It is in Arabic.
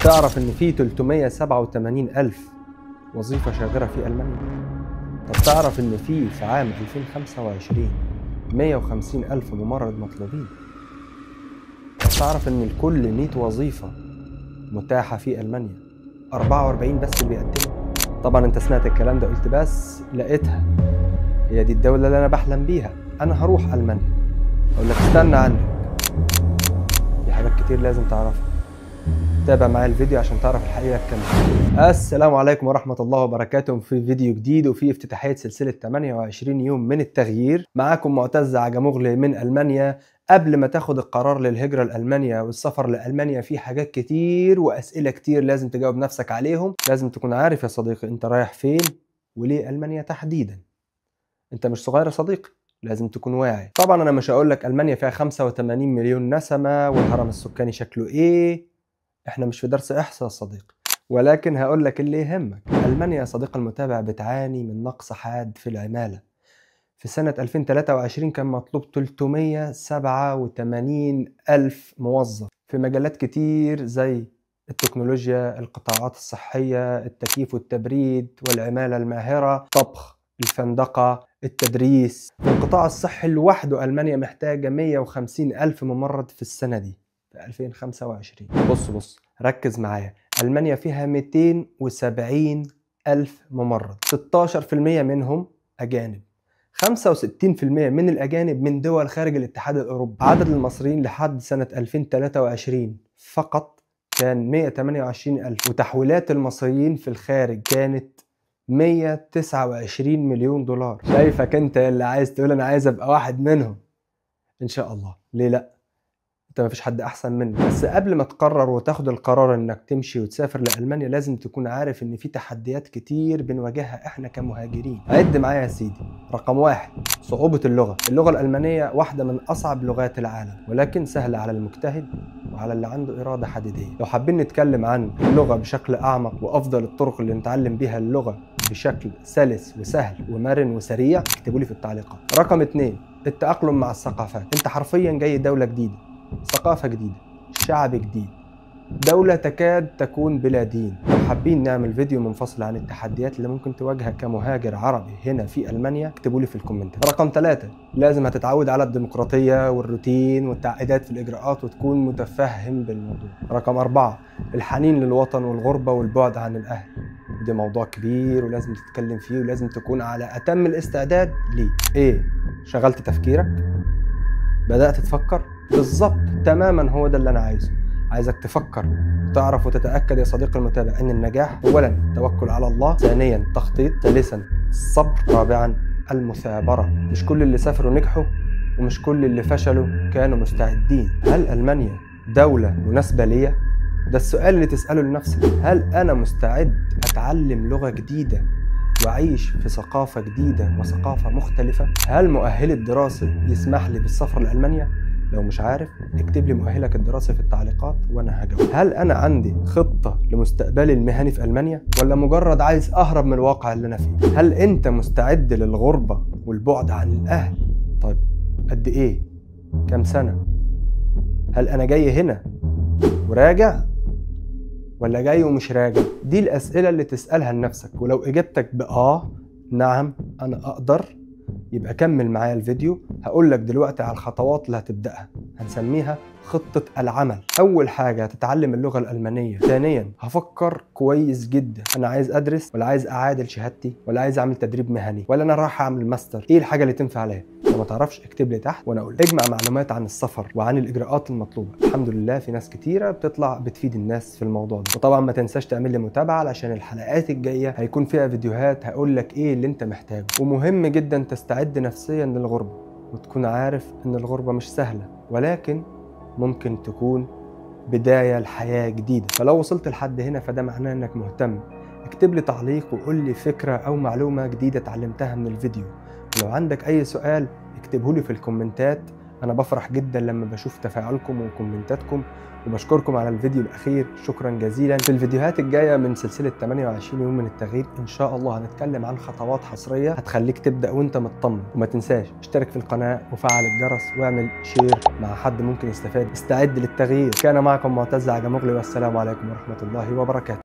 تعرف إن في 387 ألف وظيفة شاغرة في ألمانيا؟ طب تعرف إن في عام 2025 150 ألف ممرض مطلوبين؟ طب تعرف إن لكل 100 وظيفة متاحة في ألمانيا 44 بس اللي بيقدموا؟ طبعا أنت سمعت الكلام ده قلت بس لقيتها، هي دي الدولة اللي أنا بحلم بيها، أنا هروح ألمانيا. أقول لك استنى عنك، في حاجات كتير لازم تعرفها. تابع معايا الفيديو عشان تعرف الحقيقة الكاملة. السلام عليكم ورحمة الله وبركاته، في فيديو جديد وفي افتتاحية سلسلة 28 يوم من التغيير. معاكم معتز عجموغلي من ألمانيا. قبل ما تاخد القرار للهجرة لألمانيا والسفر لألمانيا في حاجات كتير وأسئلة كتير لازم تجاوب نفسك عليهم. لازم تكون عارف يا صديقي انت رايح فين وليه ألمانيا تحديدا. انت مش صغير يا صديقي، لازم تكون واعي. طبعا انا مش هقول لك ألمانيا فيها 85 مليون نسمة والهرم السكاني شكله ايه، احنا مش في درس احصاء يا صديقي، ولكن هقول لك اللي يهمك. ألمانيا يا صديقي المتابع بتعاني من نقص حاد في العمالة. في سنة 2023 كان مطلوب 387 ألف موظف في مجالات كتير زي التكنولوجيا، القطاعات الصحية، التكييف والتبريد والعمالة الماهرة، طبخ، الفندقة، التدريس. في القطاع الصحي لوحده ألمانيا محتاجة 150 ألف ممرض في السنة دي في 2025. بص ركز معايا، ألمانيا فيها 270 ألف ممرض، 16% منهم أجانب، 65% من الأجانب من دول خارج الاتحاد الأوروبي. عدد المصريين لحد سنة 2023 فقط كان 128 ألف، وتحويلات المصريين في الخارج كانت 129 مليون دولار. شايفك انت اللي عايز تقول انا عايز ابقى واحد منهم، ان شاء الله، ليه لا؟ انت مفيش حد احسن منك. بس قبل ما تقرر وتاخد القرار انك تمشي وتسافر لألمانيا لازم تكون عارف ان في تحديات كتير بنواجهها احنا كمهاجرين. عد معايا يا سيدي. رقم 1، صعوبة اللغة. اللغة الألمانية واحدة من أصعب لغات العالم، ولكن سهلة على المجتهد وعلى اللي عنده إرادة حديدية. لو حابين نتكلم عن اللغة بشكل أعمق وأفضل الطرق اللي نتعلم بيها اللغة بشكل سلس وسهل ومرن وسريع اكتبوا لي في التعليقات. رقم 2، التأقلم مع الثقافات. انت حرفيا جاي دولة جديدة، ثقافة جديدة، شعب جديد، دولة تكاد تكون بلا دين. لو حابين نعمل فيديو منفصل عن التحديات اللي ممكن تواجهك كمهاجر عربي هنا في ألمانيا اكتبوا لي في الكومنتات. رقم 3، لازم هتتعود على الديمقراطية والروتين والتعقيدات في الإجراءات وتكون متفهم بالموضوع. رقم 4، الحنين للوطن والغربة والبعد عن الأهل. ده موضوع كبير ولازم تتكلم فيه ولازم تكون على أتم الاستعداد ليه. ايه، شغلت تفكيرك؟ بدأت تفكر؟ بالظبط، تماما هو ده اللي أنا عايزه. عايزك تفكر وتعرف وتتأكد يا صديقي المتابع أن النجاح أولا التوكل على الله، ثانيا تخطيط، ثالثا الصبر، رابعا المثابرة. مش كل اللي سافروا نجحوا ومش كل اللي فشلوا كانوا مستعدين. هل ألمانيا دولة مناسبة ليا؟ ده السؤال اللي تسأله لنفسك. هل أنا مستعد أتعلم لغة جديدة وأعيش في ثقافة جديدة وثقافة مختلفة؟ هل مؤهلي الدراسي يسمح لي بالسفر لألمانيا؟ لو مش عارف اكتب لي مؤهلك الدراسي في التعليقات وانا هجاوب. هل انا عندي خطة لمستقبلي المهني في ألمانيا ولا مجرد عايز اهرب من الواقع اللي انا فيه؟ هل انت مستعد للغربة والبعد عن الاهل؟ طيب قد ايه؟ كم سنة؟ هل انا جاي هنا وراجع ولا جاي ومش راجع؟ دي الاسئلة اللي تسألها لنفسك، ولو اجابتك نعم انا اقدر، يبقى كمل معايا الفيديو. هقول لك دلوقتي على الخطوات اللي هتبدأها، هنسميها خطة العمل. أول حاجة هتتعلم اللغة الألمانية. ثانيا هفكر كويس جدا، أنا عايز أدرس ولا عايز أعادل شهادتي ولا عايز أعمل تدريب مهني ولا أنا رايح أعمل ماستر، إيه الحاجة اللي تنفع عليها؟ لو ما تعرفش اكتب لي تحت وأنا أقول لك. اجمع معلومات عن السفر وعن الإجراءات المطلوبة. الحمد لله في ناس كتيرة بتطلع بتفيد الناس في الموضوع ده. وطبعا ما تنساش تعمل لي متابعة علشان الحلقات الجاية هيكون فيها فيديوهات هقول لك إيه اللي أنت محتاجه. ومهم جدا تستعد نفسيا للغربة وتكون عارف ان الغربة مش سهلة، ولكن ممكن تكون بداية لحياة جديدة. فلو وصلت لحد هنا فده معناه انك مهتم. اكتب لي تعليق وقول لي فكرة او معلومة جديدة اتعلمتها من الفيديو. ولو عندك اي سؤال اكتبه لي في الكومنتات أنا بفرح جدا لما بشوف تفاعلكم وكومنتاتكم، وبشكركم على الفيديو الأخير، شكرا جزيلا. في الفيديوهات الجاية من سلسلة 28 يوم من التغيير إن شاء الله هنتكلم عن خطوات حصرية هتخليك تبدأ وانت مطمن. وما تنساش اشترك في القناة وفعل الجرس واعمل شير مع حد ممكن يستفاد. استعد للتغيير. كان معكم معتز عجموغلي، والسلام عليكم ورحمة الله وبركاته.